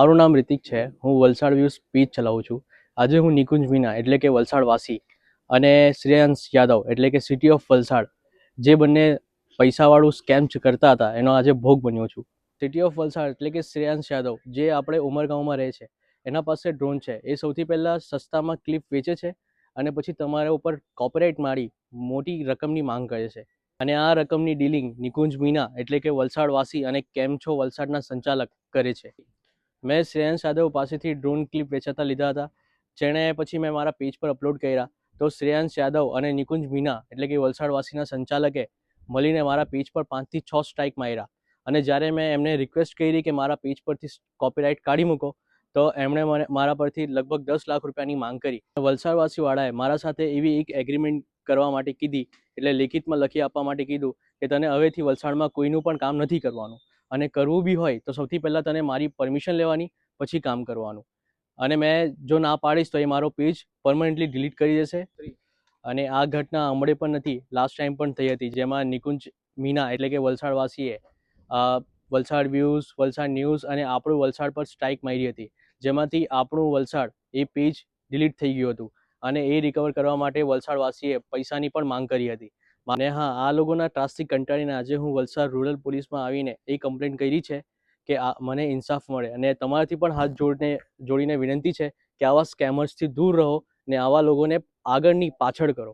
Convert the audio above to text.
મારું નામ રિતિક છે. હું વલસાડ વ્યૂઝ પેજ ચલાવું છું. આજે હું નિકુંજ મીના એટલે કે વલસાડવાસી અને શ્રેયાંશ યાદવ એટલે કે સિટી ઓફ વલસાડ જે બંને પૈસાવાળું સ્કેમ કરતા હતા એનો આજે ભોગ બન્યો છું. સિટી ઓફ વલસાડ એટલે કે શ્રેયાંશ યાદવ જે આપણે ઉમરગાંવમાં રહે છે, એના પાસે ડ્રોન છે. એ સૌથી પહેલાં સસ્તામાં ક્લિપ વેચે છે અને પછી તમારા ઉપર કોપીરાઇટ મારી મોટી રકમની માંગ કરે છે. અને આ રકમની ડીલિંગ નિકુંજ મીના એટલે કે વલસાડવાસી અને કેમ છો વલસાડના સંચાલક કરે છે. મેં શ્રેયાંશ યાદવ પાસેથી ડ્રોન ક્લિપ વેચાતા લીધા હતા, જેણે પછી મેં મારા પેજ પર અપલોડ કર્યા. તો શ્રેયાંશ યાદવ અને નિકુંજ મીના એટલે કે વલસાડવાસીના સંચાલકે મળીને મારા પેજ પર 5 થી 6 સ્ટ્રાઇક માર્યા. અને જ્યારે મેં એમને રિક્વેસ્ટ કરી કે મારા પેજ પરથી કોપીરાઇટ કાઢી મૂકો, તો એમણે મારા પરથી લગભગ 10 લાખ રૂપિયાની માંગ કરી. વલસાડવાસીવાળાએ મારા સાથે એવી એક એગ્રીમેન્ટ કરવા માટે કીધી, એટલે લેખિતમાં લખી આપવા માટે કીધું કે તને હવેથી વલસાડમાં કોઈનું પણ કામ નથી કરવાનું, અને કરવું બી હોય તો સૌથી પહેલાં તને મારી પરમિશન લેવાની, પછી કામ કરવાનું. અને મેં જો ના પાડીશ તો એ મારો પેજ પરમનન્ટલી ડિલીટ કરી દેશે. અને આ ઘટના હમણાં પણ નથી, લાસ્ટ ટાઈમ પણ થઈ હતી, જેમાં નિકુંજ મીના એટલે કે વલસાડવાસીએ વલસાડ વ્યૂઝ, વલસાડ ન્યૂઝ અને આપણું વલસાડ પર સ્ટ્રાઇક મારી હતી, જેમાંથી આપણું વલસાડ એ પેજ ડિલીટ થઈ ગયું હતું. અને એ રિકવર કરવા માટે વલસાડવાસીએ પૈસાની પણ માંગ કરી હતી. અને હા, આ લોકોના ત્રાસથી કંટાળીને આજે હું વલસાડ રૂરલ પોલીસમાં આવીને એ કમ્પ્લેન કરી છે કે મને ઇન્સાફ મળે. અને તમારાથી પણ હાથ જોડીને વિનંતી છે કે આવા સ્કેમર્સથી દૂર રહો ને આવા લોકોને આગળની પાછળ કરો.